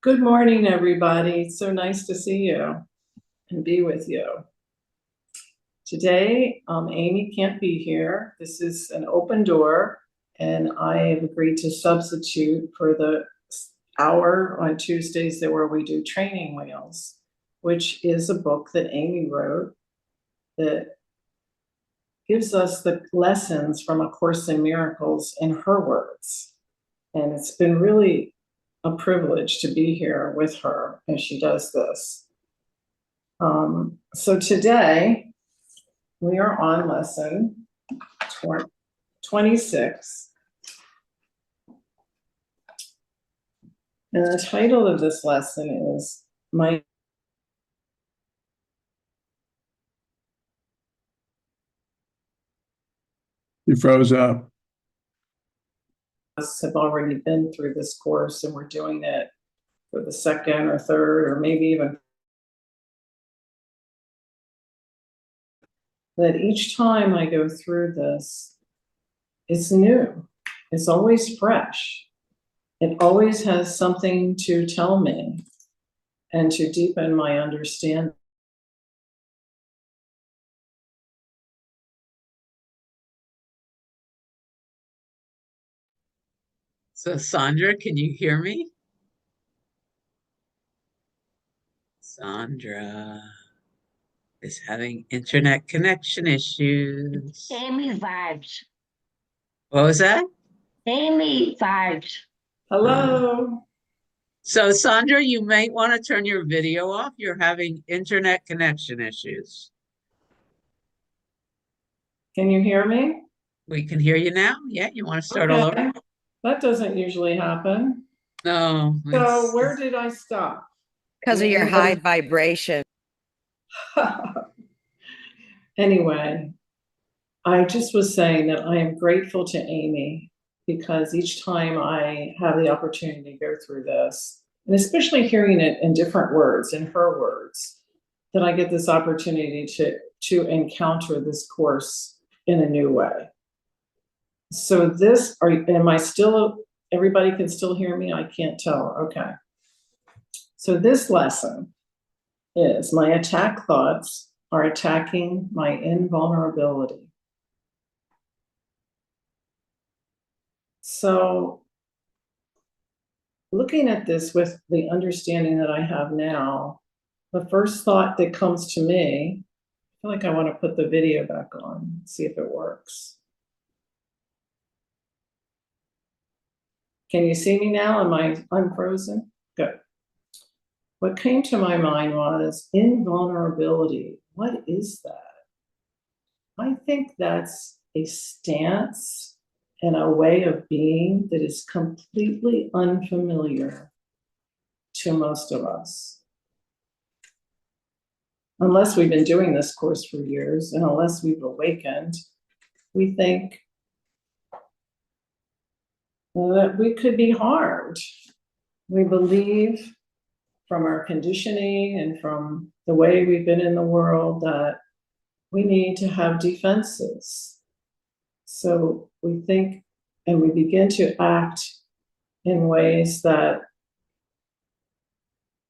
Good morning, everybody. It's so nice to see you and be with you. Today, Amy can't be here. This is an open door, and I have agreed to substitute for the hour on Tuesdays where we do Training Wheels, which is a book that Amy wrote that gives us the lessons from A Course in Miracles in her words. And it's been really a privilege to be here with her as she does this. So today we are on lesson 26. And the title of this lesson is My You froze up. Have already been through this course, and we're doing it for the second or third, or maybe even that each time I go through this, it's new. It's always fresh. It always has something to tell me and to deepen my understanding. So Sandra, can you hear me? Sandra is having internet connection issues. Amy vibes. What was that? Amy vibes. Hello. So Sandra, you might want to turn your video off. You're having internet connection issues. Can you hear me? We can hear you now. Yeah, you want to start all over? That doesn't usually happen. No. So where did I stop? Because of your high vibration. Anyway, I just was saying that I am grateful to Amy because each time I have the opportunity to go through this, and especially hearing it in different words, in her words, that I get this opportunity to encounter this course in a new way. So everybody can still hear me? I can't tell. Okay. So this lesson is my attack thoughts are attacking my invulnerability. So looking at this with the understanding that I have now, the first thought that comes to me, I feel like I want to put the video back on, see if it works. Can you see me now? Am I unfrozen? Good. What came to my mind was invulnerability. What is that? I think that's a stance and a way of being that is completely unfamiliar to most of us. Unless we've been doing this course for years and unless we've awakened, we think that we could be harmed. We believe from our conditioning and from the way we've been in the world that we need to have defenses. So we think and we begin to act in ways that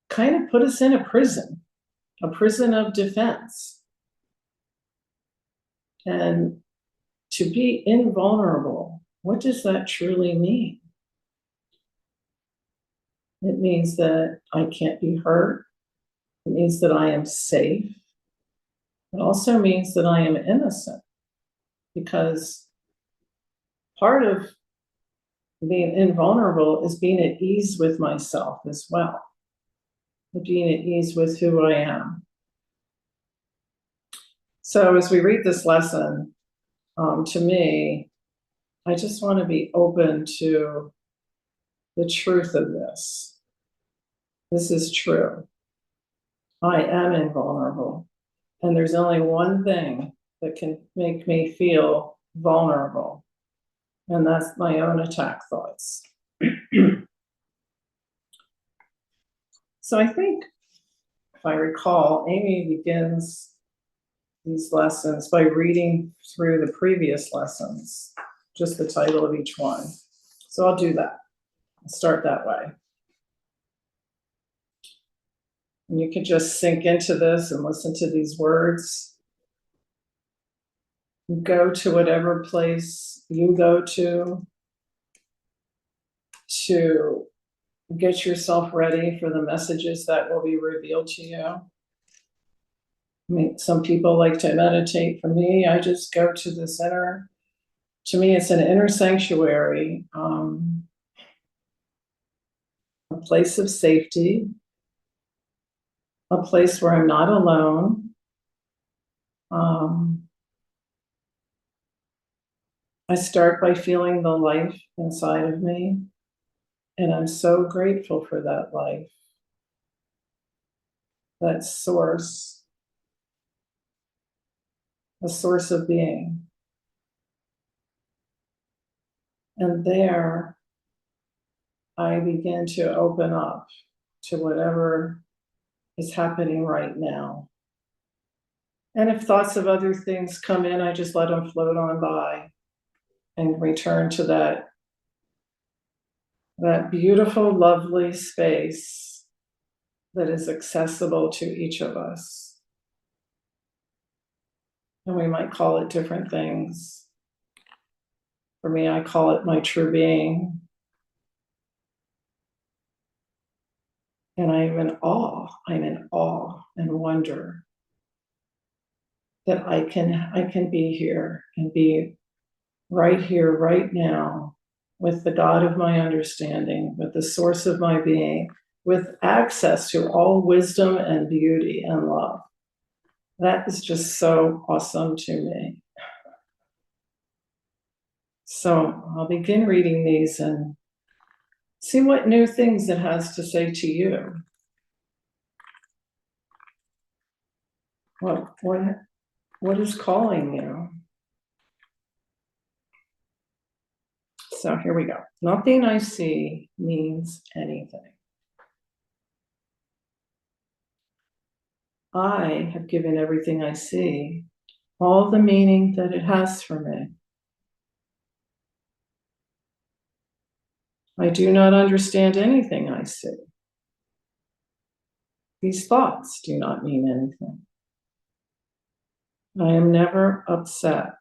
kind of put us in a prison of defense. And to be invulnerable, what does that truly mean? It means that I can't be hurt. It means that I am safe. It also means that I am innocent, because part of being invulnerable is being at ease with myself as well, being at ease with who I am. So as we read this lesson, to me, I just want to be open to the truth of this. This is true. I am invulnerable. And there's only one thing that can make me feel vulnerable, and that's my own attack thoughts. So I think, if I recall, Amy begins these lessons by reading through the previous lessons, just the title of each one. So I'll do that. I'll start that way. And you can just sink into this and listen to these words. Go to whatever place you go to get yourself ready for the messages that will be revealed to you. I mean, some people like to meditate. For me, I just go to this inner, to me, it's an inner sanctuary, a place of safety, a place where I'm not alone. I start by feeling the life inside of me, and I'm so grateful for that life, that source, the source of being. And there, I begin to open up to whatever is happening right now. And if thoughts of other things come in, I just let them float on by and return to that beautiful, lovely space that is accessible to each of us. And we might call it different things. For me, I call it my true being. And I'm in awe and wonder that I can be here and be right here, right now, with the God of my understanding, with the source of my being, with access to all wisdom and beauty and love. That is just so awesome to me. So I'll begin reading these and see what new things it has to say to you. What is calling you? So here we go. Nothing I see means anything. I have given everything I see all the meaning that it has for me. I do not understand anything I see. These thoughts do not mean anything. I am never upset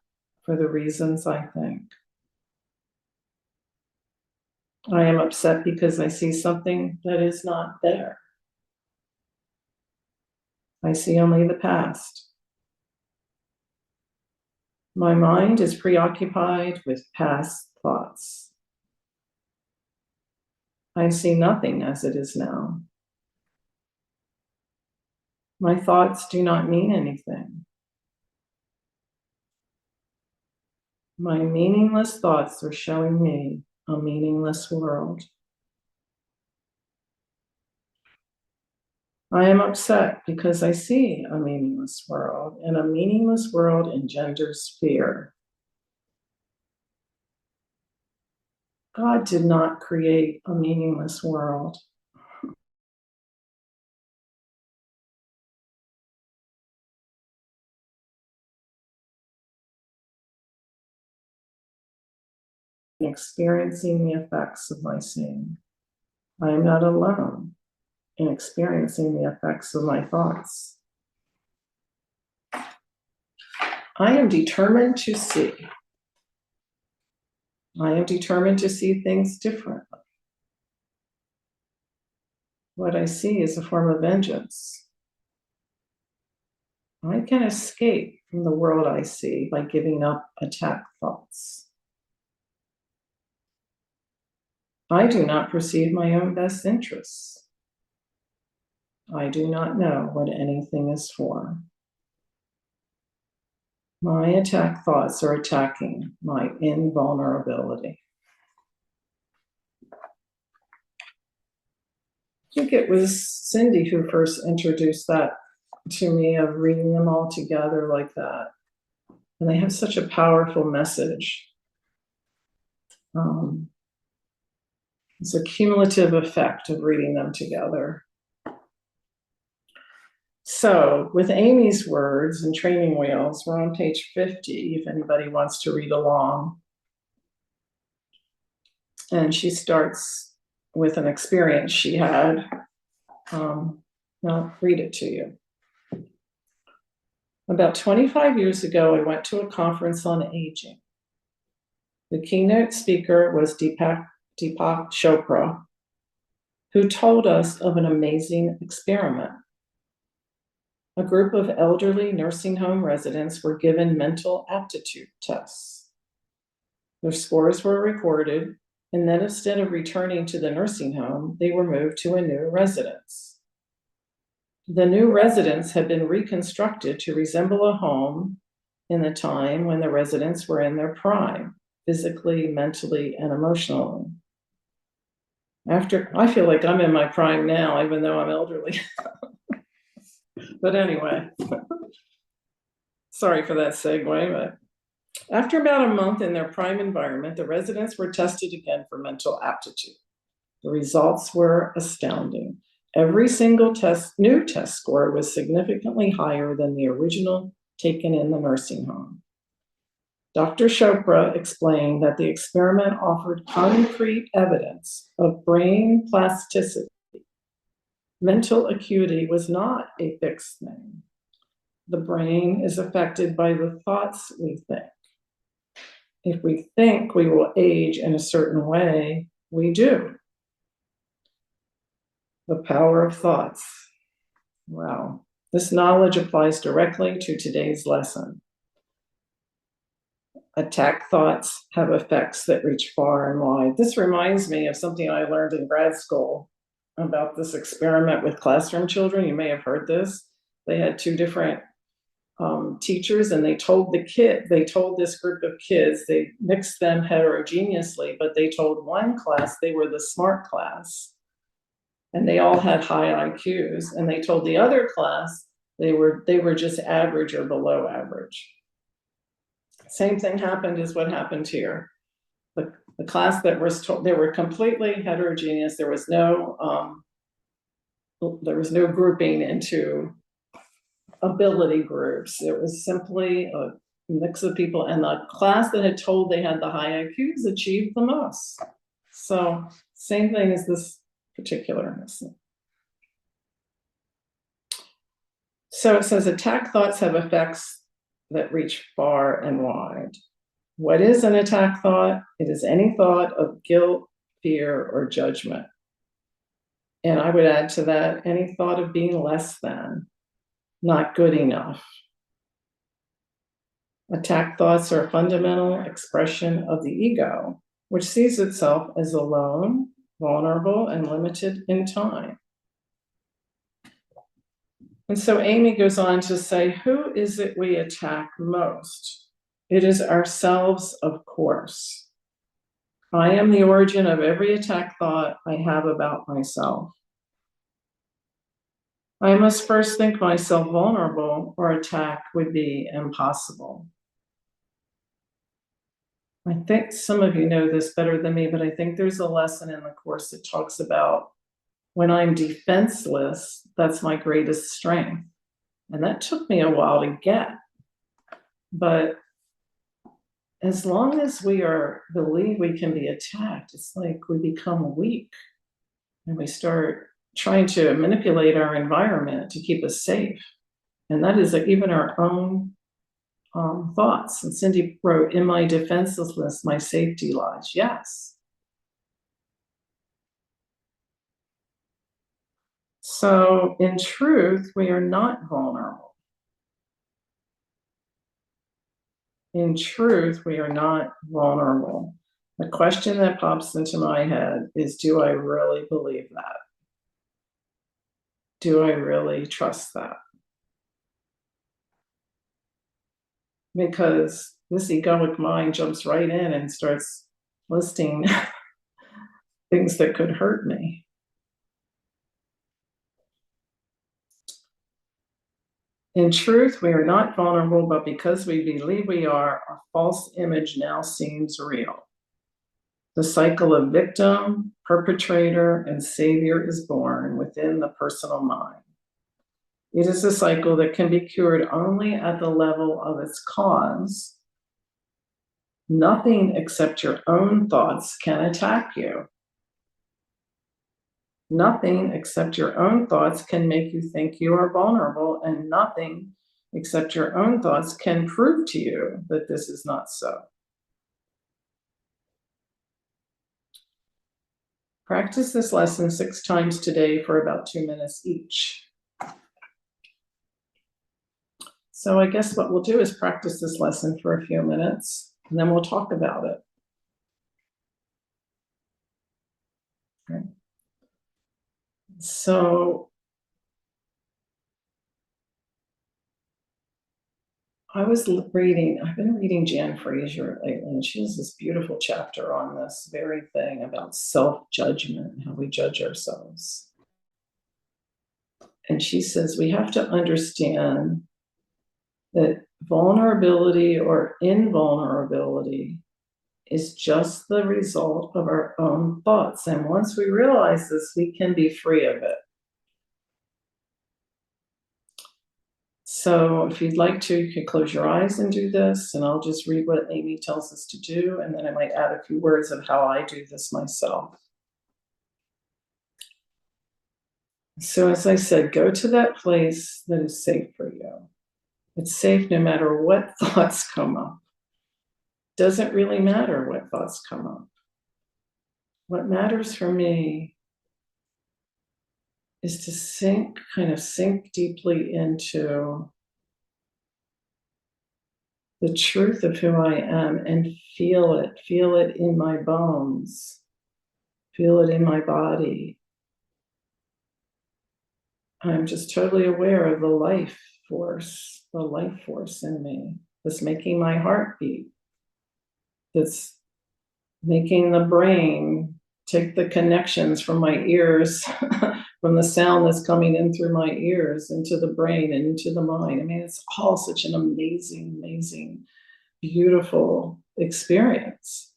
for the reasons I think. I am upset because I see something that is not there. I see only the past. My mind is preoccupied with past thoughts. I see nothing as it is now. My thoughts do not mean anything. My meaningless thoughts are showing me a meaningless world. I am upset because I see a meaningless world, and a meaningless world engenders fear. God did not create a meaningless world. Experiencing the effects of my seeing. I am not alone in experiencing the effects of my thoughts. I am determined to see. I am determined to see things differently. What I see is a form of vengeance. I can escape from the world I see by giving up attack thoughts. I do not perceive my own best interests. I do not know what anything is for. My attack thoughts are attacking my invulnerability. I think it was Cindy who first introduced that to me, of reading them all together like that. And they have such a powerful message. It's a cumulative effect of reading them together. So with Amy's words and training wheels, we're on page 50, if anybody wants to read along. And she starts with an experience she had I'll read it to you. About 25 years ago, I went to a conference on aging. The keynote speaker was Deepak Chopra, who told us of an amazing experiment. A group of elderly nursing home residents were given mental aptitude tests. Their scores were recorded, and then instead of returning to the nursing home, they were moved to a new residence. The new residence had been reconstructed to resemble a home in the time when the residents were in their prime, physically, mentally, and emotionally. I feel like I'm in my prime now, even though I'm elderly. But anyway, sorry for that segue, but after about a month in their prime environment, the residents were tested again for mental aptitude. The results were astounding. Every single new test score was significantly higher than the original taken in the nursing home. Dr. Chopra explained that the experiment offered concrete evidence of brain plasticity. Mental acuity was not a fixed thing. The brain is affected by the thoughts we think. If we think we will age in a certain way, we do. The power of thoughts. Wow. This knowledge applies directly to today's lesson. Attack thoughts have effects that reach far and wide. This reminds me of something I learned in grad school about this experiment with classroom children. You may have heard this. They had two different teachers, and they told this group of kids, they mixed them heterogeneously, but they told one class they were the smart class, and they all had high IQs, and they told the other class they were just average or below average. Same thing happened as what happened here. The class that was told, they were completely heterogeneous. There was no grouping into ability groups. It was simply a mix of people, and the class that had told they had the high IQs achieved the most. So same thing as this particular lesson. So it says attack thoughts have effects that reach far and wide. What is an attack thought? It is any thought of guilt, fear, or judgment. And I would add to that any thought of being less than, not good enough. Attack thoughts are a fundamental expression of the ego, which sees itself as alone, vulnerable, and limited in time. And so Amy goes on to say, who is it we attack most? It is ourselves, of course. I am the origin of every attack thought I have about myself. I must first think myself vulnerable, or attack would be impossible. I think some of you know this better than me, but I think there's a lesson in the course that talks about when I'm defenseless, that's my greatest strength. And that took me a while to get. But as long as we believe we can be attacked, it's like we become weak and we start trying to manipulate our environment to keep us safe. And that is even our own thoughts. And Cindy wrote, in my defenselessness, my safety lies. Yes. So in truth, we are not vulnerable. In truth, we are not vulnerable. The question that pops into my head is, do I really believe that? Do I really trust that? Because this egoic mind jumps right in and starts listing things that could hurt me. In truth, we are not vulnerable, but because we believe we are, our false image now seems real. The cycle of victim, perpetrator, and savior is born within the personal mind. It is a cycle that can be cured only at the level of its cause. Nothing except your own thoughts can attack you. Nothing except your own thoughts can make you think you are vulnerable, and nothing except your own thoughts can prove to you that this is not so. Practice this lesson 6 times today for about 2 minutes each. So I guess what we'll do is practice this lesson for a few minutes, and then we'll talk about it. Okay. So I've been reading Jan Frazier lately, and she has this beautiful chapter on this very thing about self-judgment and how we judge ourselves. And she says we have to understand that vulnerability or invulnerability is just the result of our own thoughts. And once we realize this, we can be free of it. So if you'd like to, you can close your eyes and do this, and I'll just read what Amy tells us to do, and then I might add a few words of how I do this myself. So as I said, go to that place that is safe for you. It's safe no matter what thoughts come up. Doesn't really matter what thoughts come up. What matters for me is to sink deeply into the truth of who I am and feel it in my bones, feel it in my body. I'm just totally aware of the life force in me that's making my heart beat, that's making the brain take the connections from my ears, from the sound that's coming in through my ears into the brain and into the mind. I mean, it's all such an amazing, amazing, beautiful experience.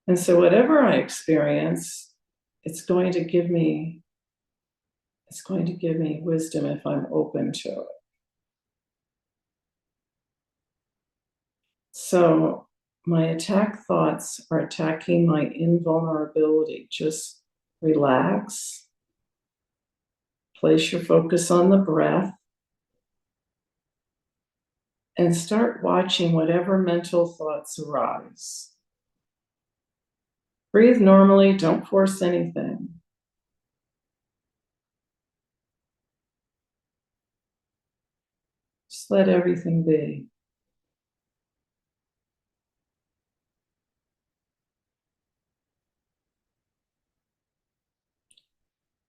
And so whatever I experience, it's going to give me wisdom if I'm open to it. So my attack thoughts are attacking my invulnerability. Just relax. Place your focus on the breath. And start watching whatever mental thoughts arise. Breathe normally, don't force anything. Just let everything be.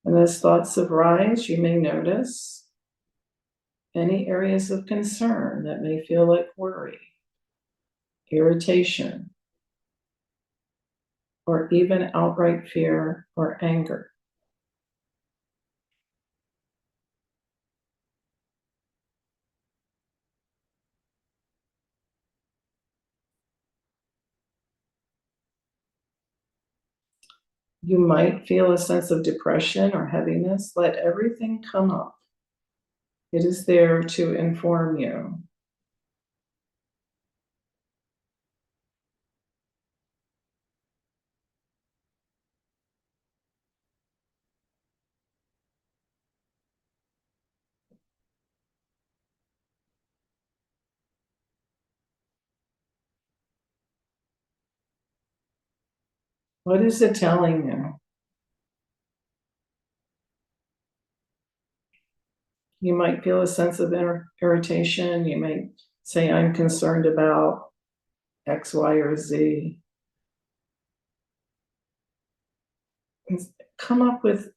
And as thoughts arise, you may notice any areas of concern that may feel like worry, irritation, or even outright fear or anger. You might feel a sense of depression or heaviness. Let everything come up. It is there to inform you. What is it telling you? You might feel a sense of irritation. You might say, I'm concerned about X, Y, or Z. And come up with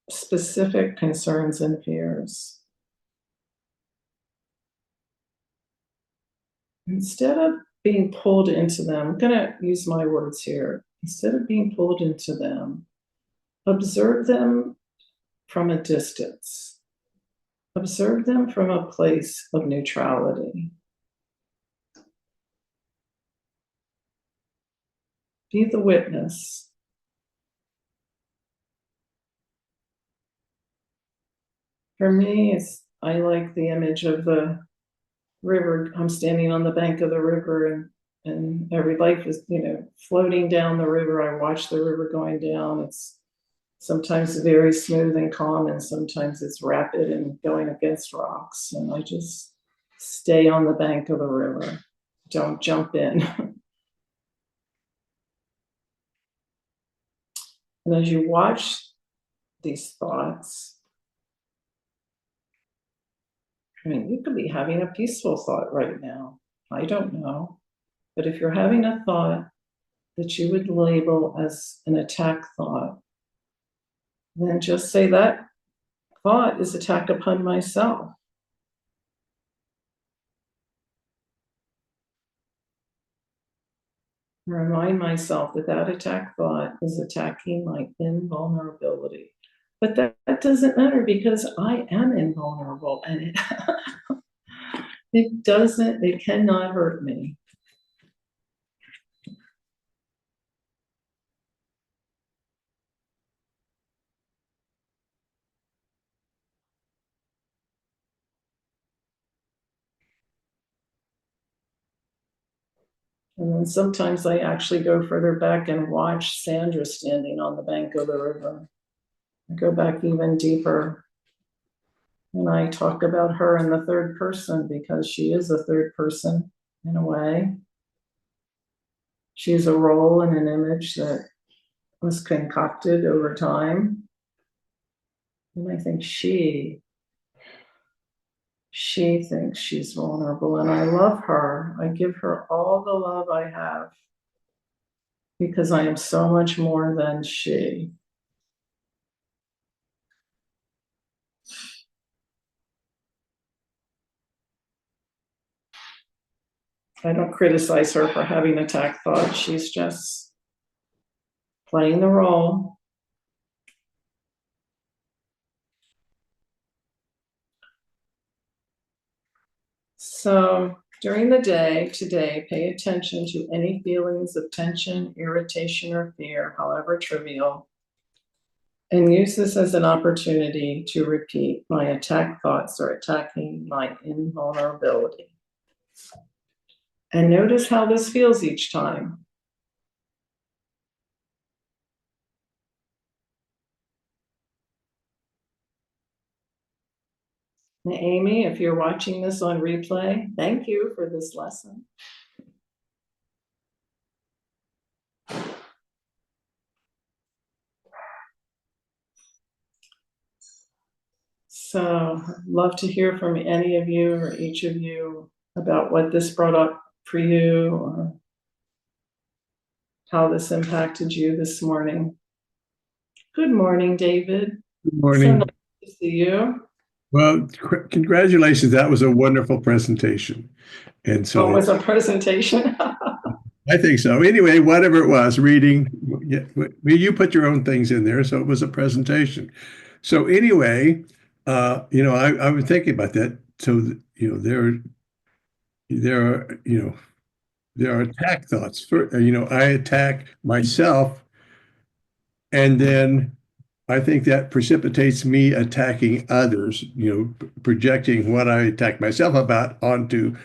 specific concerns and fears. Instead of being pulled into them, I'm going to use my words here. Instead of being pulled into them, observe them from a distance. Observe them from a place of neutrality. Be the witness. For me, I like the image of the river. I'm standing on the bank of the river, and every life is, floating down the river. I watch the river going down. It's Sometimes very smooth and calm, and sometimes it's rapid and going against rocks. And I just stay on the bank of the river. Don't jump in. And as you watch these thoughts, I mean, you could be having a peaceful thought right now. I don't know. But if you're having a thought that you would label as an attack thought, then just say that thought is attack upon myself. Remind myself that that attack thought is attacking my invulnerability. But that doesn't matter because I am invulnerable and it cannot hurt me. And then sometimes I actually go further back and watch Sandra standing on the bank of the river. I go back even deeper. And I talk about her in the third person because she is a third person in a way. She's a role and an image that was concocted over time. And I think she thinks she's vulnerable, and I love her. I give her all the love I have because I am so much more than she. I don't criticize her for having attack thoughts. She's just playing the role. So during the day today, pay attention to any feelings of tension, irritation, or fear, however trivial, and use this as an opportunity to repeat my attack thoughts are attacking my invulnerability. And notice how this feels each time. And Amy, if you're watching this on replay, thank you for this lesson. So I'd love to hear from any of you or each of you about what this brought up for you or how this impacted you this morning. Good morning, David. Good So morning. nice to see you. Well, congratulations. That was a wonderful presentation. And So so it was a presentation. I think so. Anyway, whatever it was, reading, yeah, you put your own things in there. So it was a presentation. So anyway, I was thinking about that. So, there are attack thoughts. I attack myself, and then I think that precipitates me attacking others, projecting what I attack myself about onto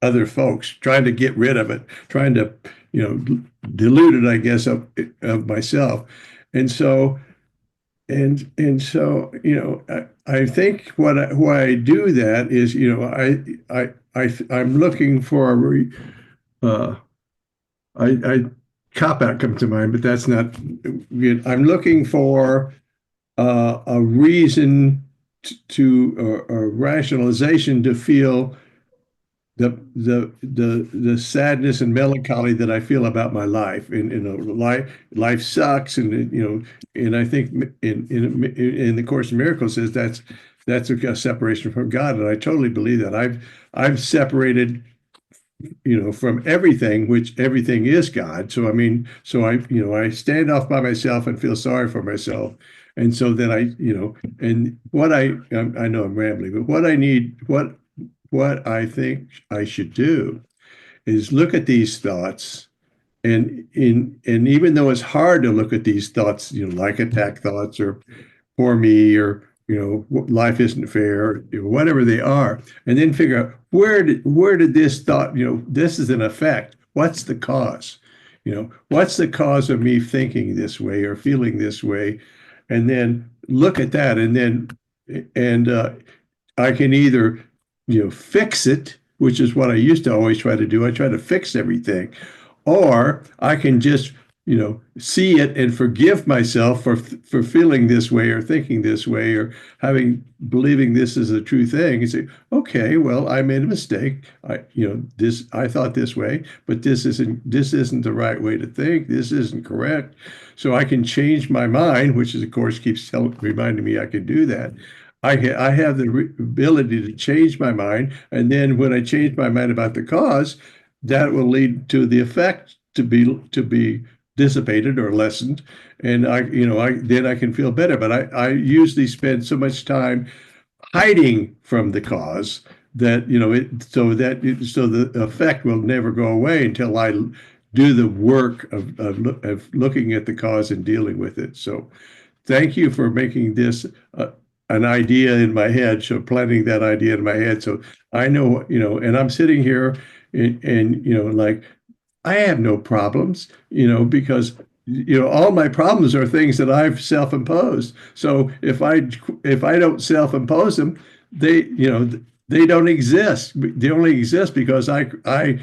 other folks, trying to get rid of it, trying to, dilute it, I guess, of myself. And so, I think why I do that is, I'm looking for I cop out comes to mind, but that's not good. I'm looking for a reason a rationalization to feel the sadness and melancholy that I feel about my life. And life sucks, and I think in the Course in Miracles says that's a separation from God, and I totally believe that. I've separated from everything, which everything is God. So I stand off by myself and feel sorry for myself. And so then and what I know I'm rambling, but what I think I should do is look at these thoughts, and even though it's hard to look at these thoughts, like attack thoughts or poor me or life isn't fair, whatever they are, and then figure out where did this thought, this is an effect. What's the cause? What's the cause of me thinking this way or feeling this way? and then look at that, and then and I can either, fix it, which is what I used to always try to do. I try to fix everything, or I can just, see it and forgive myself for feeling this way or thinking this way or believing this is a true thing and say, okay, well, I made a mistake. I thought this way, but this isn't the right way to think. This isn't correct. So I can change my mind, which is, of course, keeps reminding me I can do that. I have the ability to change my mind, and then when I change my mind about the cause, that will lead to the effect to be dissipated or lessened, and then I can feel better. But I usually spend so much time hiding from the cause that so the effect will never go away until I do the work of looking at the cause and dealing with it. So thank you for making this an idea in my head, so planting that idea in my head. So I know, and I'm sitting here and like I have no problems, because all my problems are things that I've self-imposed. So if I don't self-impose them, they don't exist. They only exist because I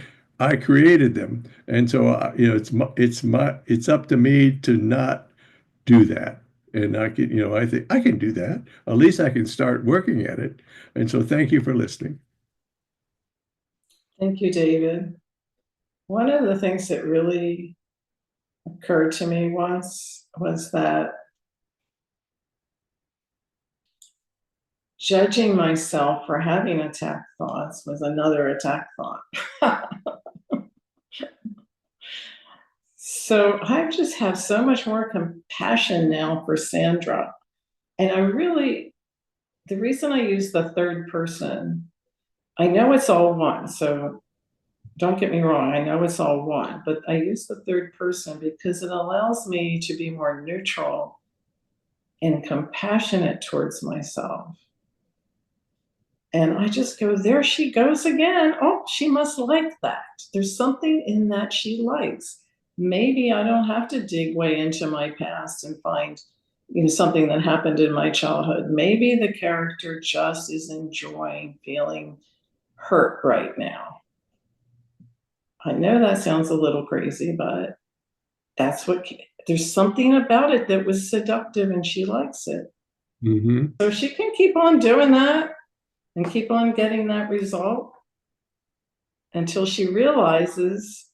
created them. And so it's up to me to not do that. And I can, I think I can do that. At least I can start working at it. And so thank you for listening. Thank you, David. One of the things that really occurred to me once was that judging myself for having attack thoughts was another attack thought. So I just have so much more compassion now for Sandra. And the reason I use the third person, I know it's all one. So don't get me wrong, I know it's all one, but I use the third person because it allows me to be more neutral and compassionate towards myself. And I just go, there she goes again. Oh, she must like that. There's something in that she likes. Maybe I don't have to dig way into my past and find something that happened in my childhood. Maybe the character just is enjoying feeling hurt right now. I know that sounds a little crazy, but there's something about it that was seductive and she likes it. Mm-hmm. So she can keep on doing that and keep on getting that result until she realizes,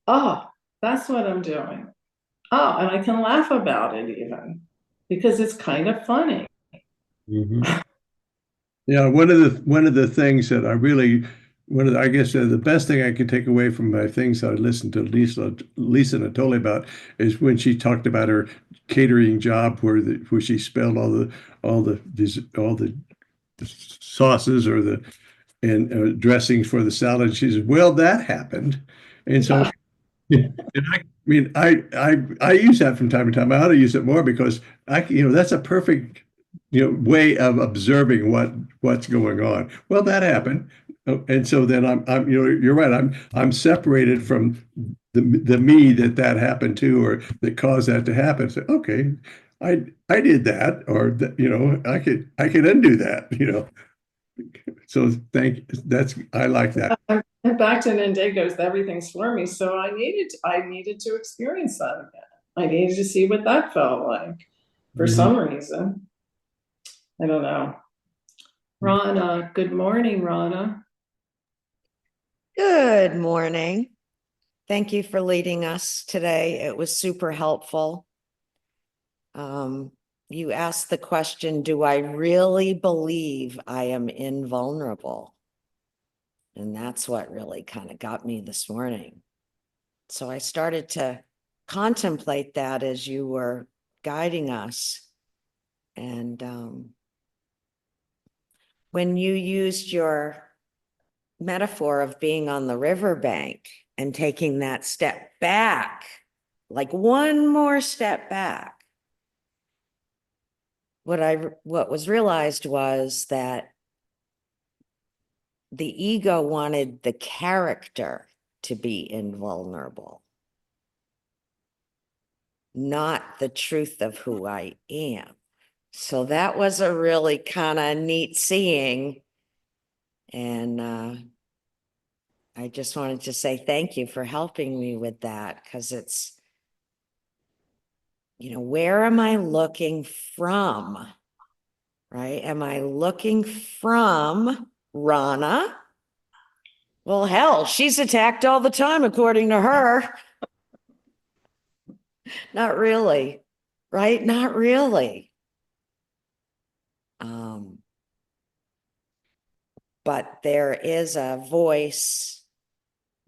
oh, that's what I'm doing. Oh, and I can laugh about it even because it's kind of funny. Mm-hmm. Yeah, one of the things that I guess the best thing I could take away from my things I listened to Lisa Natoli about is when she talked about her catering job where she spelled all the sauces and dressings for the salad. She says, "Well, that happened," and so. And I use that from time to time. I ought to use it more because that's a perfect way of observing what's going on. Well, that happened, and so then I'm you're right. I'm separated from the me that happened to or that caused that to happen. So okay, I did that, or I could undo that. So I like that. And back to Nindego's, everything's for me. So I needed to experience that again. I needed to see what that felt like for some reason. I don't know. Rana, good morning, Rana. Good morning. Thank you for leading us today. It was super helpful. You asked the question, do I really believe I am invulnerable? And that's what really kind of got me this morning. So I started to contemplate that as you were guiding us. And when you used your metaphor of being on the riverbank and taking that step back, like one more step back, what was realized was that the ego wanted the character to be invulnerable. not the truth of who I am. So that was a really kind of neat seeing. And I just wanted to say thank you for helping me with that, because it's, where am I looking from? Right? Am I looking from Rana? Well, hell, she's attacked all the time, according to her. Not really, right? Not really. But there is a voice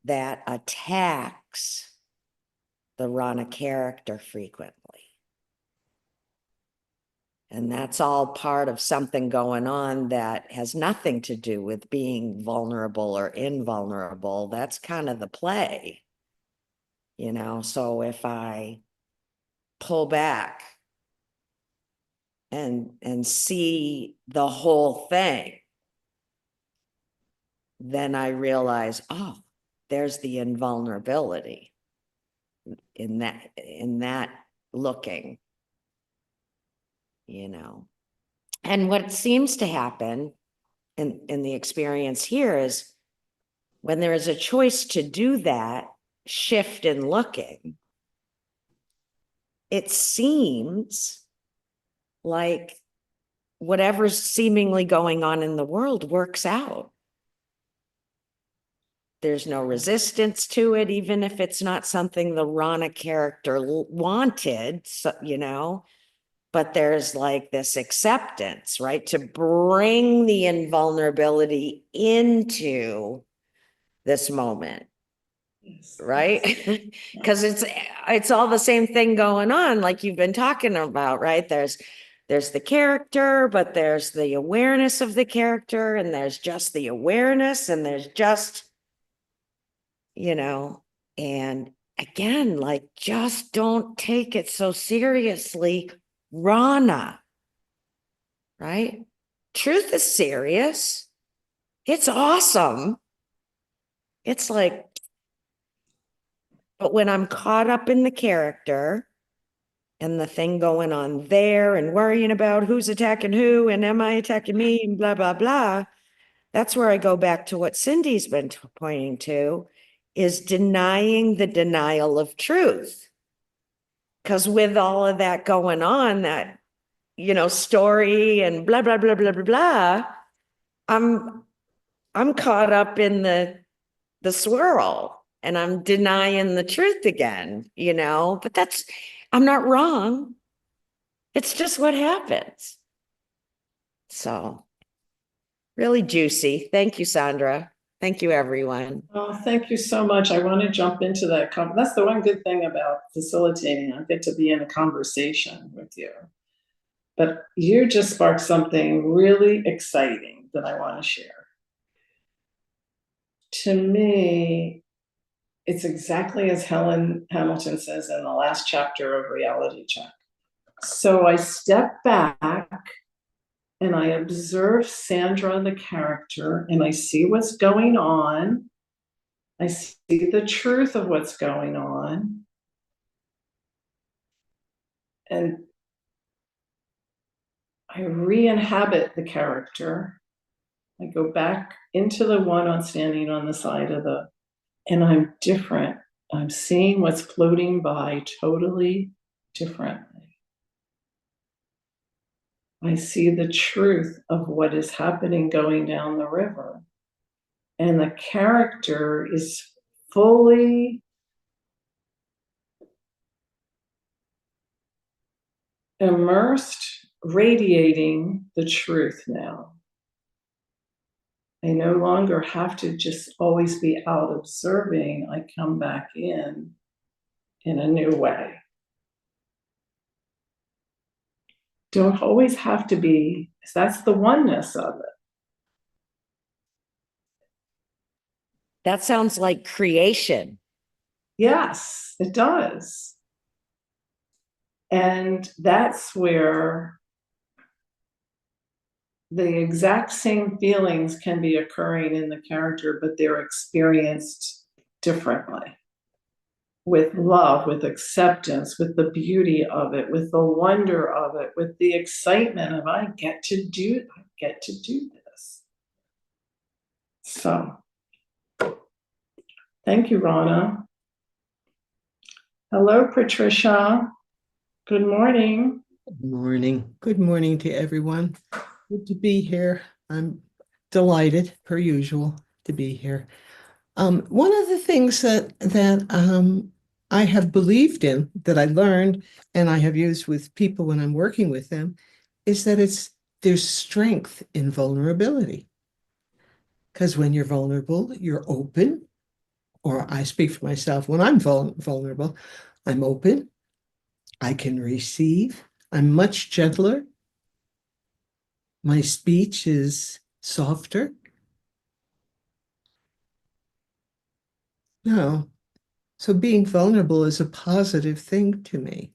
that attacks the Rana character frequently. And that's all part of something going on that has nothing to do with being vulnerable or invulnerable. That's kind of the play, So if I pull back and see the whole thing, then I realize, oh, there's the invulnerability in that looking, And what seems to happen in the experience here is when there is a choice to do that shift in looking, it seems like whatever's seemingly going on in the world works out. There's no resistance to it, even if it's not something the Rana character wanted, but there's like this acceptance, right? To bring the invulnerability into this moment, Yes. right? Because it's all the same thing going on, like you've been talking about, right? There's the character, but there's the awareness of the character, and there's just the awareness, and there's just, and again, like, just don't take it so seriously, Rana, right? Truth is serious. It's awesome. It's like, but when I'm caught up in the character and the thing going on there and worrying about who's attacking who and am I attacking me and blah, blah, blah, that's where I go back to what Cindy's been pointing to, is denying the denial of truth. Because with all of that going on, that, story and blah, blah, blah, blah, blah, blah, I'm caught up in the swirl and I'm denying the truth again, but I'm not wrong. It's just what happens. So really juicy. Thank you, Sandra. Thank you, everyone. Oh, thank you so much. I want to jump into that. That's the one good thing about facilitating. I get to be in a conversation with you. But you just sparked something really exciting that I want to share. To me, it's exactly as Helen Hamilton says in the last chapter of Reality Check. So I step back and I observe Sandra, the character, and I see what's going on. I see the truth of what's going on. And I re-inhabit the character. I go back into the one on standing on the side of and I'm different. I'm seeing what's floating by totally differently. I see the truth of what is happening going down the river. And the character is fully immersed, radiating the truth now. I no longer have to just always be out observing. I come back in a new way. Don't always have to be, that's the oneness of it. That sounds like creation. Yes, it does. And that's where the exact same feelings can be occurring in the character, but they're experienced differently. with love, with acceptance, with the beauty of it, with the wonder of it, with the excitement of I get to do this. So thank you, Rana. Hello, Patricia. Good morning. Good morning. Good morning to everyone. Good to be here. I'm delighted, per usual, to be here. One of the things that I have believed in, that I learned, and I have used with people when I'm working with them, is that there's strength in vulnerability. Because when you're vulnerable, you're open, or I speak for myself, when I'm vulnerable, I'm open, I can receive, I'm much gentler. My speech is softer. No. So being vulnerable is a positive thing to me.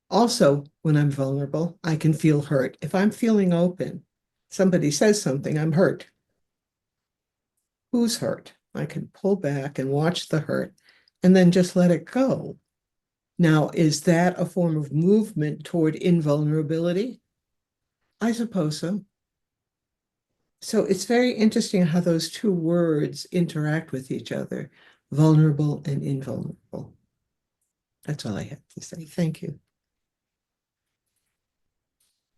Also, when I'm vulnerable, I can feel hurt. If I'm feeling open, somebody says something, I'm hurt. Who's hurt? I can pull back and watch the hurt and then just let it go. Now, is that a form of movement toward invulnerability? I suppose so. So it's very interesting how those two words interact with each other, vulnerable and invulnerable. That's all I have to say. Thank you.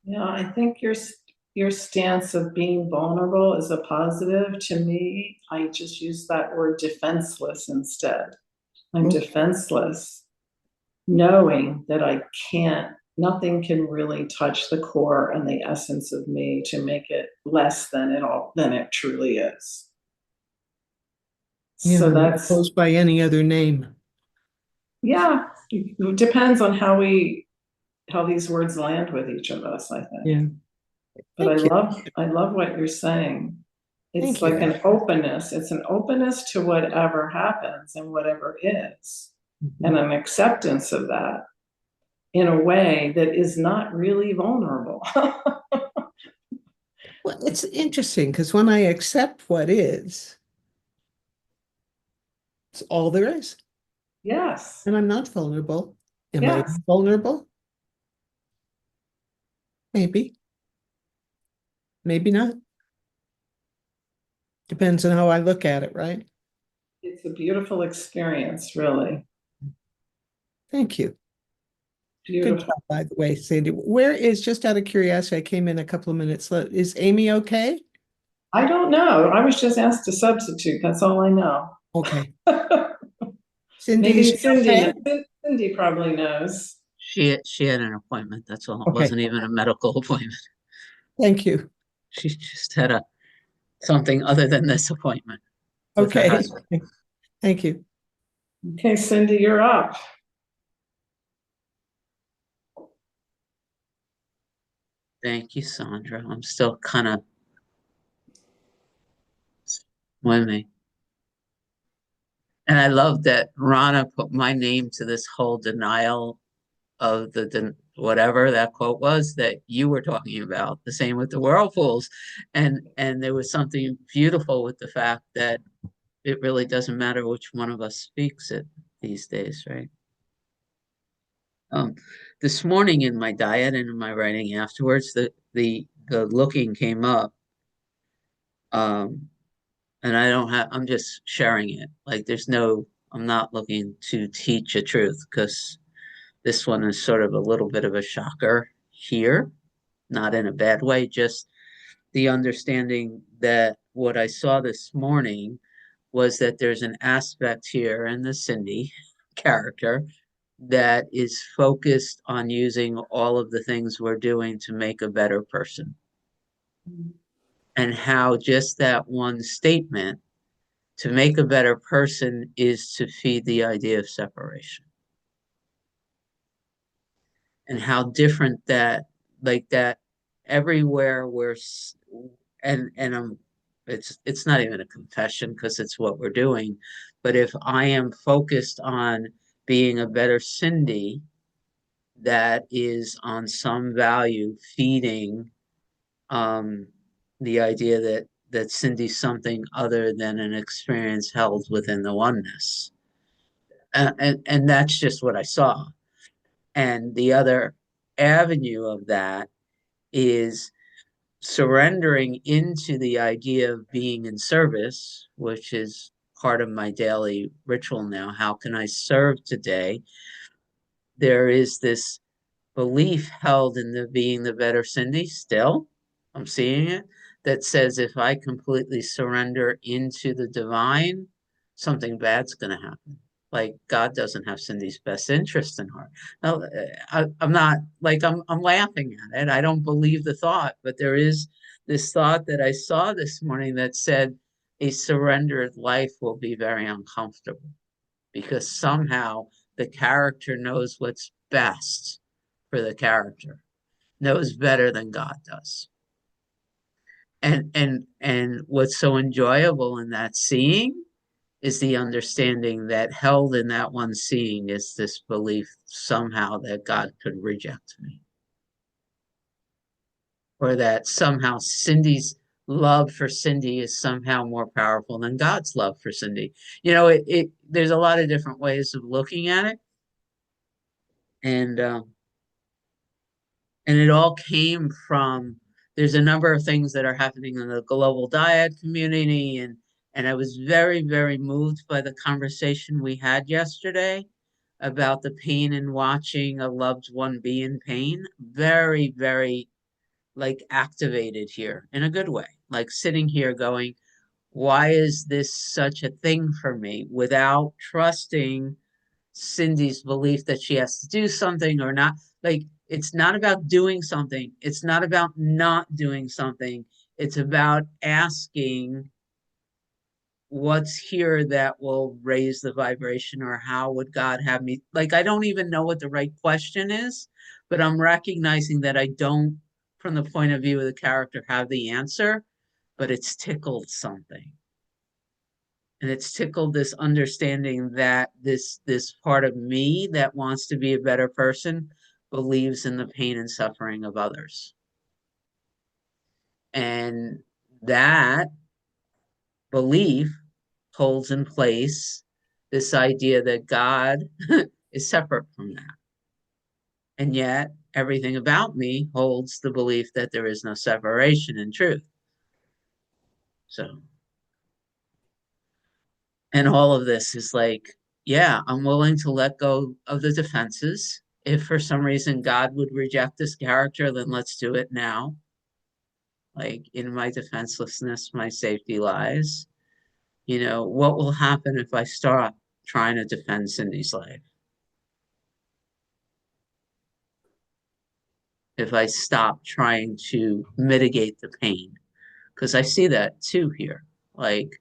Yeah, I think your stance of being vulnerable is a positive. To me, I just use that word defenseless instead. I'm defenseless, knowing that nothing can really touch the core and the essence of me to make it less than it truly is. Yeah, So that's, goes by any other name. yeah, it depends on how these words land with each of us, I think. Yeah. But Thank you. I love what you're saying. It's Thank like you. an openness. It's an openness to whatever happens and whatever is, and an acceptance of that in a way that is not really vulnerable. Well, it's interesting because when I accept what is, it's all there is. Yes. And I'm not vulnerable. Am I Yes. vulnerable? Maybe. Maybe not. Depends on how I look at it, right? It's a beautiful experience, really. Thank you. Good Beautiful. job, by the way, Sandy. Where is, just out of curiosity, I came in a couple of minutes late. Is Amy okay? I don't know. I was just asked to substitute. That's all I know. Okay. Cindy, Maybe is she okay? Cindy probably knows. She had an appointment, that's all. It Okay. wasn't even a medical appointment. Thank you. She just had something other than this appointment with her Okay. husband. Thank you. Okay, Cindy, you're up. Thank you, Sandra. I'm still kind of swimming. And I love that Rana put my name to this whole denial of whatever that quote was that you were talking about. The same with the whirlpools. And there was something beautiful with the fact that it really doesn't matter which one of us speaks it these days, right? This morning in my diet and in my writing afterwards, the looking came up. And I'm just sharing it. Like I'm not looking to teach a truth because this one is sort of a little bit of a shocker here, not in a bad way, just the understanding that what I saw this morning was that there's an aspect here in the Cindy character that is focused on using all of the things we're doing to make a better person. And how just that one statement, to make a better person, is to feed the idea of separation. And how different that, like that, everywhere it's not even a confession because it's what we're doing. But if I am focused on being a better Cindy, that is on some value feeding the idea that that Cindy's something other than an experience held within the oneness. And that's just what I saw. And the other avenue of that is surrendering into the idea of being in service, which is part of my daily ritual now. How can I serve today? There is this belief held in the being the better Cindy still. I'm seeing it, that says if I completely surrender into the divine, something bad's going to happen. Like God doesn't have Cindy's best interest in heart. Now, I'm not like I'm laughing at it. I don't believe the thought, but there is this thought that I saw this morning that said a surrendered life will be very uncomfortable because somehow the character knows what's best for the character, knows better than God does. And what's so enjoyable in that seeing is the understanding that held in that one seeing is this belief somehow that God could reject me. Or that somehow Cindy's love for Cindy is somehow more powerful than God's love for Cindy. You know, there's a lot of different ways of looking at it. And it all came from, there's a number of things that are happening in the global dyad community, and I was very, very moved by the conversation we had yesterday about the pain in watching a loved one be in pain. Very, very like activated here in a good way, like sitting here going, why is this such a thing for me, without trusting Cindy's belief that she has to do something or not. Like, it's not about doing something. It's not about not doing something. It's about asking what's here that will raise the vibration, or how would God have me? Like, I don't even know what the right question is, but I'm recognizing that I don't, from the point of view of the character, have the answer, but it's tickled something. And it's tickled this understanding that this part of me that wants to be a better person believes in the pain and suffering of others. And that belief holds in place this idea that God is separate from that. And yet everything about me holds the belief that there is no separation in truth. So, and all of this is like, yeah, I'm willing to let go of the defenses. If for some reason God would reject this character, then let's do it now. Like, in my defenselessness, my safety lies. You know, what will happen if I start trying to defend Cindy's life? If I stop trying to mitigate the pain? Because I see that too here. Like,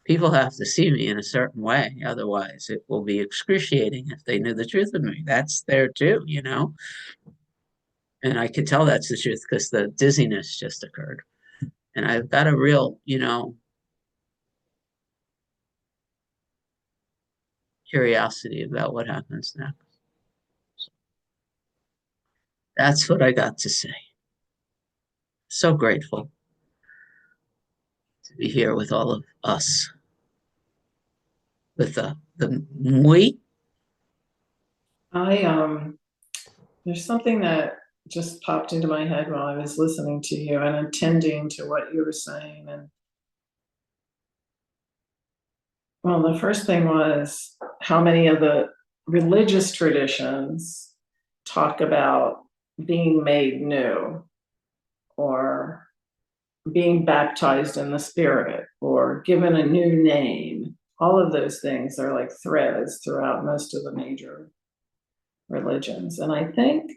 people have to see me in a certain way. Otherwise, it will be excruciating if they knew the truth of me. That's there too, you know? And I could tell that's the truth because the dizziness just occurred. And I've got a real, you know, curiosity about what happens next. So that's what I got to say. So grateful to be here with all of us. With the we. There's something that just popped into my head while I was listening to you and attending to what you were saying. And well, the first thing was how many of the religious traditions talk about being made new, or being baptized in the Spirit, or given a new name. All of those things are like threads throughout most of the major religions. And I think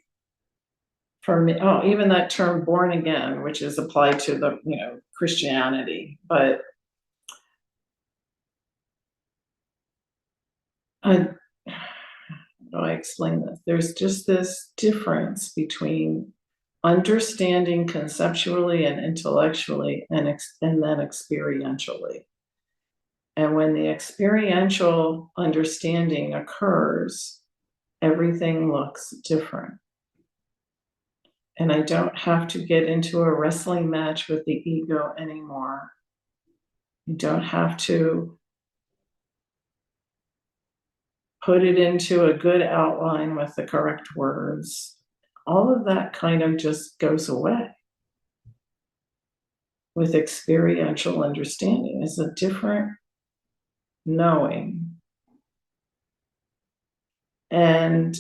for me, even that term born again, which is applied to the, you know, Christianity, but how do I explain this? There's just this difference between understanding conceptually and intellectually and then experientially. And when the experiential understanding occurs, everything looks different. And I don't have to get into a wrestling match with the ego anymore. You don't have to put it into a good outline with the correct words. All of that kind of just goes away with experiential understanding. It's a different knowing. And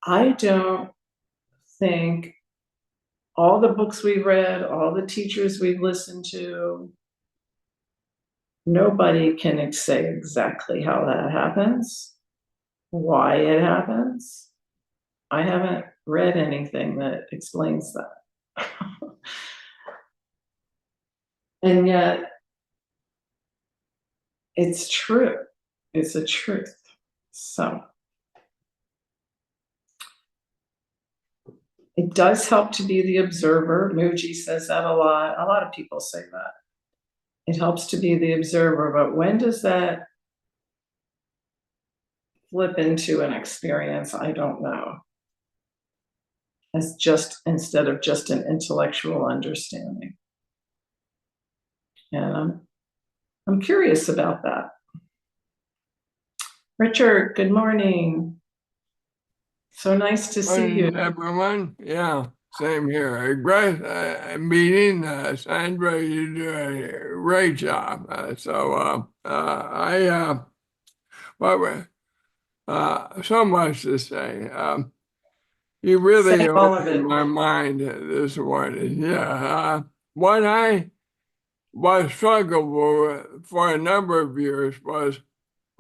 I don't think all the books we've read, all the teachers we've listened to, nobody can say exactly how that happens, why it happens. I haven't read anything that explains that. And yet, it's true. It's a truth. So it does help to be the observer. Mooji says that a lot. A lot of people say that. It helps to be the observer, but when does that flip into an experience? I don't know. As just instead of just an intellectual understanding. And I'm curious about that. Richard, good morning. So nice to see you. Everyone, yeah, same here. A great meeting, Sandra. You do a great job. So much to say. You really Say all of opened it. my mind this morning. Yeah, what I was struggling with for a number of years was,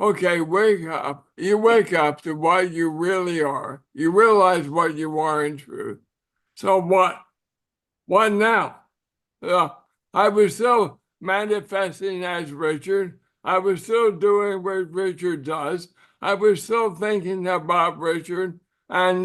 okay, wake up. You wake up to what you really are. You realize what you are in truth. So what? What now? I was still manifesting as Richard. I was still doing what Richard does. I was still thinking about Richard. And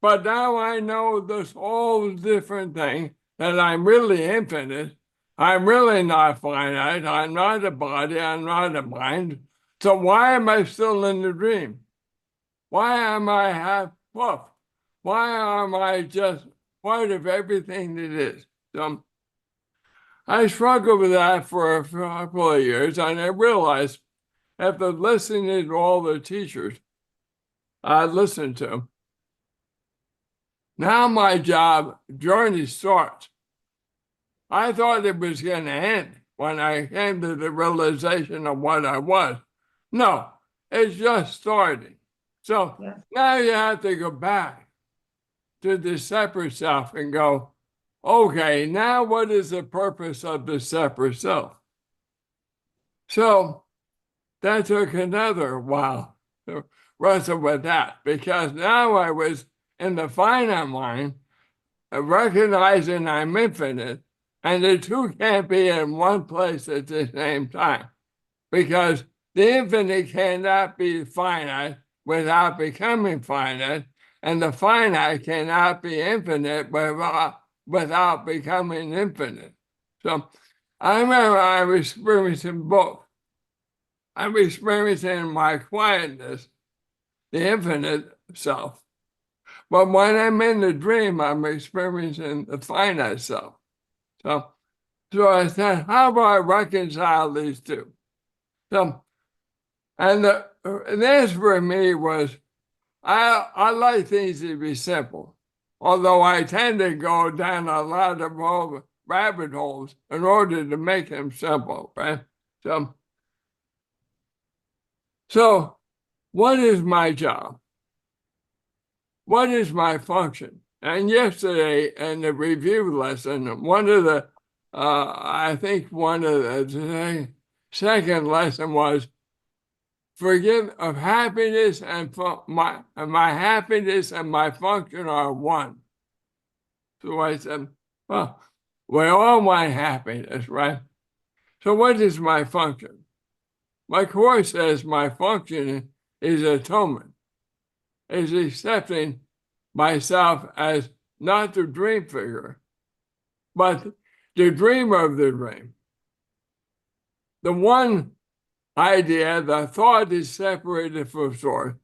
but now I know this whole different thing, that I'm really infinite. I'm really not finite. I'm not a body. I'm not a mind. So why am I still in the dream? Why am I half puff? Why am I just part of everything that is? So I struggled with that for a couple of years, and I realized after listening to all the teachers I listened to, now my journey starts. I thought it was going to end when I came to the realization of what I was. No, it's just starting. So Yeah. now you have to go back to the separate self and go, okay, now what is the purpose of the separate self? So that took another while to wrestle with that, because now I was in the finite mind, recognizing I'm infinite, and the two can't be in one place at the same time, because the infinite cannot be finite without becoming finite, and the finite cannot be infinite without becoming infinite. So I remember I was experiencing both. I'm experiencing my quietness, the infinite self. But when I'm in the dream, I'm experiencing the finite self. So I said, how do I reconcile these two? So, and the answer for me was, I like things to be simple, although I tend to go down a lot of rabbit holes in order to make them simple, right? So what is my job? What is my function? And yesterday in the review lesson, one of the, I think one of the second lesson was, forgive of happiness and my happiness and my function are one. So I said, well, we all want happiness, right? So what is my function? My course says my function is atonement, is accepting myself as not the dream figure, but the dreamer of the dream. The one idea, the thought is separated from source,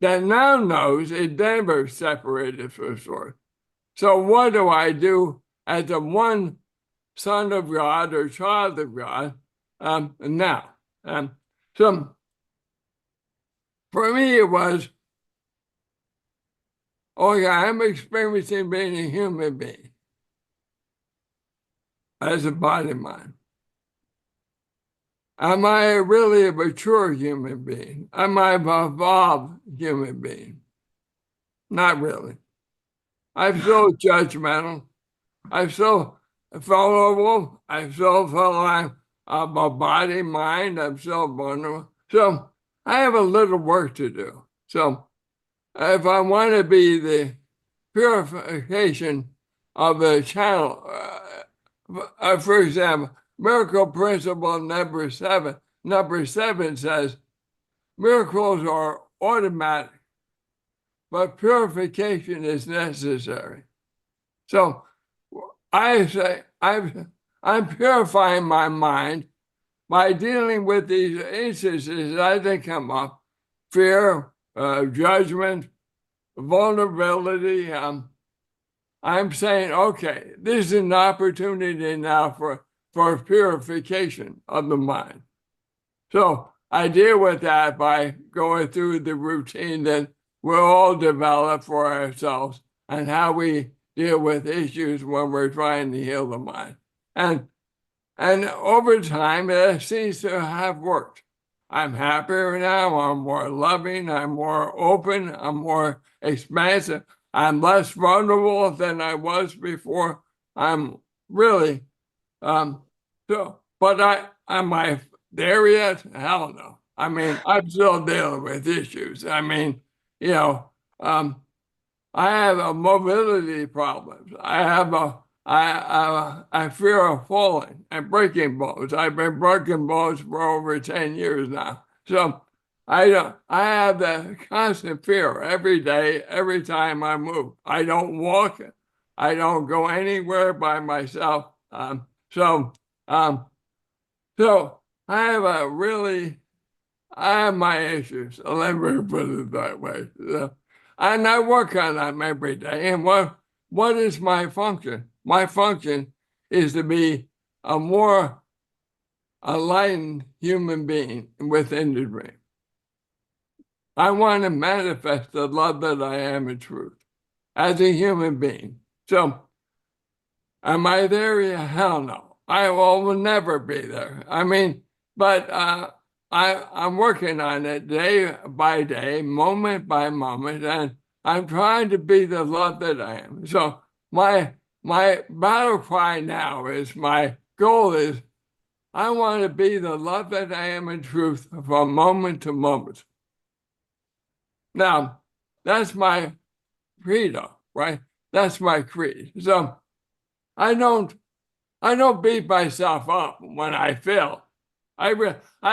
that now knows it never separated from source. So what do I do as the one son of God or child of God now. So for me, it was, okay, I'm experiencing being a human being as a body mind. Am I really a mature human being? Am I an evolved human being? Not really. I'm so judgmental. I'm so vulnerable. I still feel I'm a body, mind. I'm so vulnerable. So I have a little work to do. So if I want to be the purification of the channel, for example, miracle principle number 7. Number 7 says miracles are automatic, but purification is necessary. So I say I'm purifying my mind by dealing with these instances as they come up: fear, judgment, vulnerability. I'm saying, okay, this is an opportunity now for purification of the mind. So I deal with that by going through the routine that we'll all develop for ourselves and how we deal with issues when we're trying to heal the mind. And over time, it seems to have worked. I'm happier now. I'm more loving. I'm more open. I'm more expansive. I'm less vulnerable than I was before. I'm really, but am I there yet? Hell no. I mean, I'm still dealing with issues. I mean, you know, I have a mobility problems. I fear of falling and breaking bones. I've been breaking bones for over 10 years now. So I have that constant fear every day, every time I move. I don't walk. I don't go anywhere by myself. So I have my issues. Let me put it that way. And I work on them every day. And what is my function? My function is to be a more enlightened human being within the dream. I want to manifest the love that I am in truth as a human being. So, am I there yet? Hell no. I will never be there. I mean, but I'm working on it day by day, moment by moment, and I'm trying to be the love that I am. So my battle cry now is, my goal is, I want to be the love that I am in truth from moment to moment. Now, that's my credo, right? That's my creed. So I don't beat myself up when I fail. I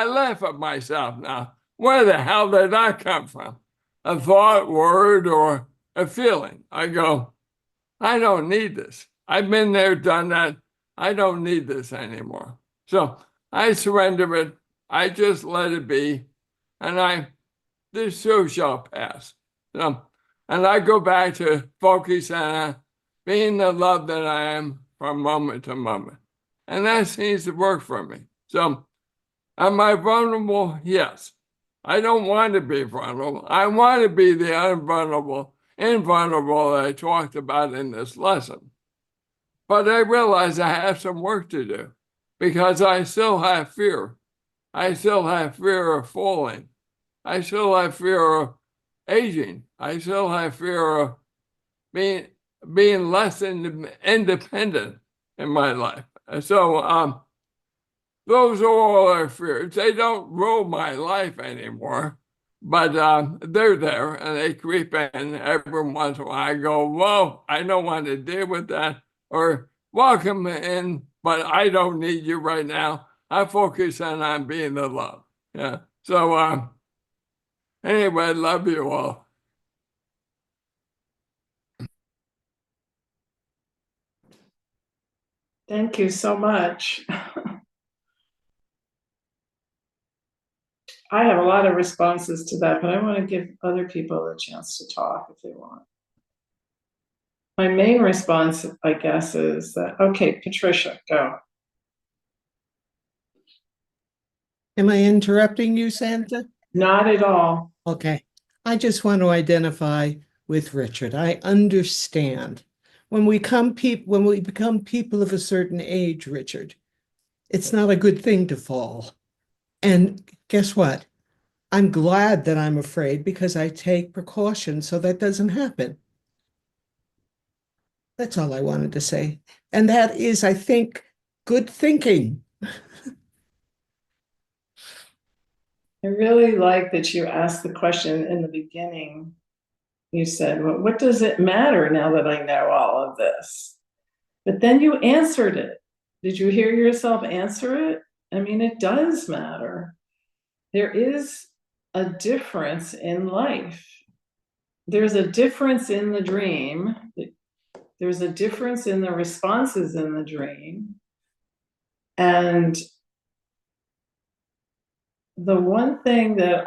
laugh at myself now. Where the hell did that come from? A thought, word, or a feeling? I go, I don't need this. I've been there, done that. I don't need this anymore. So I surrender it. I just let it be. And this too shall pass. So, and I go back to focus on being the love that I am from moment to moment. And that seems to work for me. So, am I vulnerable? Yes. I don't want to be vulnerable. I want to be the invulnerable that I talked about in this lesson. But I realize I have some work to do because I still have fear. I still have fear of falling. I still have fear of aging. I still have fear of being less independent in my life. So those are all our fears. They don't rule my life anymore, but they're there and they creep in every once in a while. I go, whoa, I don't want to deal with that. Or welcome in, but I don't need you right now. I focus on being the love. Yeah. So anyway, love you all. Thank you so much. I have a lot of responses to that, but I want to give other people a chance to talk if they want. my main response, I guess, is that, okay, Patricia, go. Am I interrupting you, Santa? Not at all. Okay. I just want to identify with Richard. I understand. When we become people of a certain age, Richard, it's not a good thing to fall. And guess what? I'm glad that I'm afraid because I take precautions so that doesn't happen. That's all I wanted to say. And that is, I think, good thinking. I really like that you asked the question in the beginning. You said, well, what does it matter now that I know all of this? But then you answered it. Did you hear yourself answer it? I mean, it does matter. There is a difference in life. There's a difference in the dream. There's a difference in the responses in the dream. And the one thing that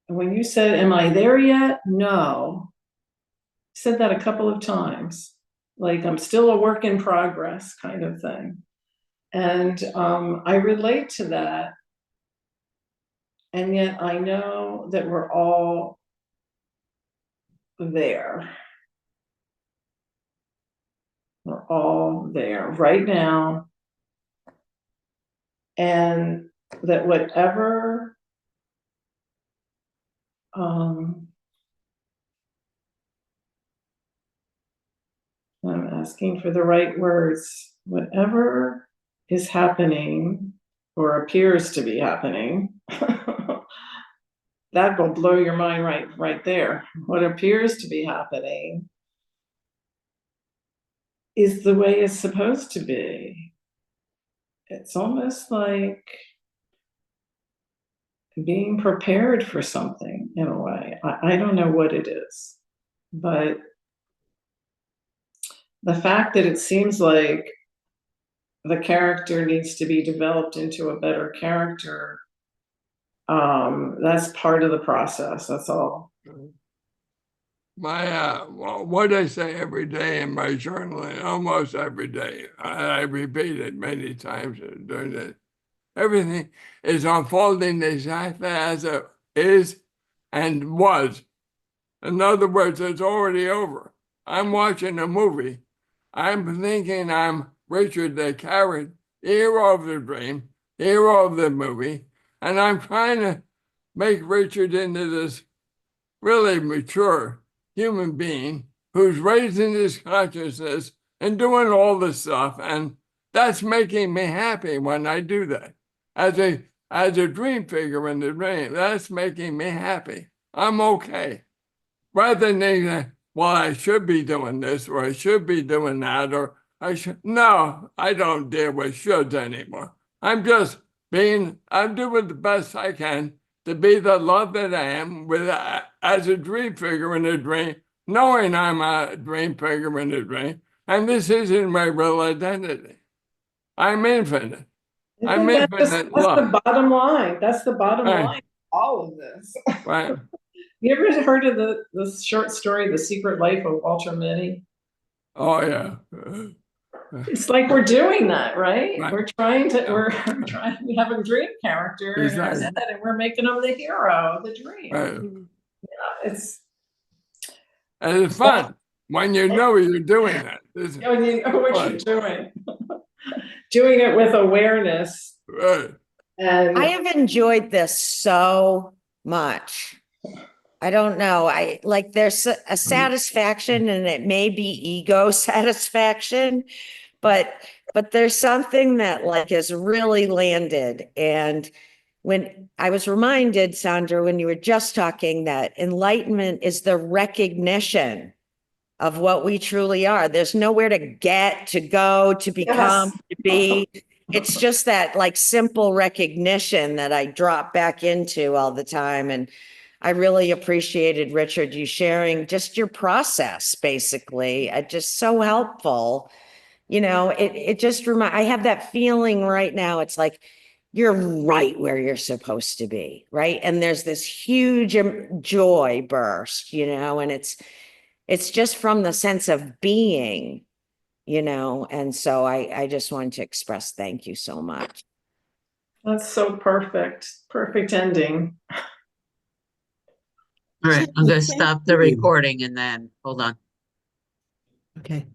when you said, am I there yet? No. I said that a couple of times. Like, I'm still a work in progress kind of thing. And I relate to that. And yet I know that we're all there. We're all there right now. And that whatever I'm asking for the right words, whatever is happening or appears to be happening, that will blow your mind right there. What appears to be happening is the way it's supposed to be. It's almost like being prepared for something in a way. I don't know what it is, but the fact that it seems like the character needs to be developed into a better character, that's part of the process. That's all. What I say every day in my journaling, almost every day, I repeat it many times during it. Everything is unfolding exactly as it is and was. In other words, it's already over. I'm watching a movie. I'm thinking I'm Richard the Carrot, hero of the dream, hero of the movie, and I'm trying to make Richard into this really mature human being who's raising his consciousness and doing all this stuff. And that's making me happy when I do that. As a dream figure in the dream, that's making me happy. I'm okay. Rather than thinking, well, I should be doing this or I should be doing that, or no, I don't deal with shoulds anymore. I'm doing the best I can to be the love that I am as a dream figure in a dream, knowing I'm a dream figure in a dream, and this isn't my real identity. I'm infinite. I'm infinite love. That's the bottom line. That's the bottom Right. line of all of this. Right. You ever heard of the short story, The Secret Life of Walter Mitty? Oh, yeah. It's like we're doing that, right? Right. We're trying to have a dream character in our Exactly. head, and we're making them the hero of the dream. Right. It's And it's fun when you know you're doing that. when you know what Right. you're doing. Doing it with awareness. Right. And I have enjoyed this so much. I don't know. I like there's a satisfaction, and it may be ego satisfaction, but there's something that like has really landed. And when I was reminded, Sandra, when you were just talking, that enlightenment is the recognition of what we truly are. There's nowhere to get, to go, to become, to be. It's just that like simple recognition that I drop back into all the time. And I really appreciated, Richard, you sharing just your process, basically. Just so helpful. You know, it just I have that feeling right now. It's like you're right where you're supposed to be, right? And there's this huge joy burst, you know, and It's just from the sense of being, and so I just wanted to express thank you so much. That's so perfect. Perfect ending. All right, I'm gonna Thank stop the you. recording and then, hold on. Okay.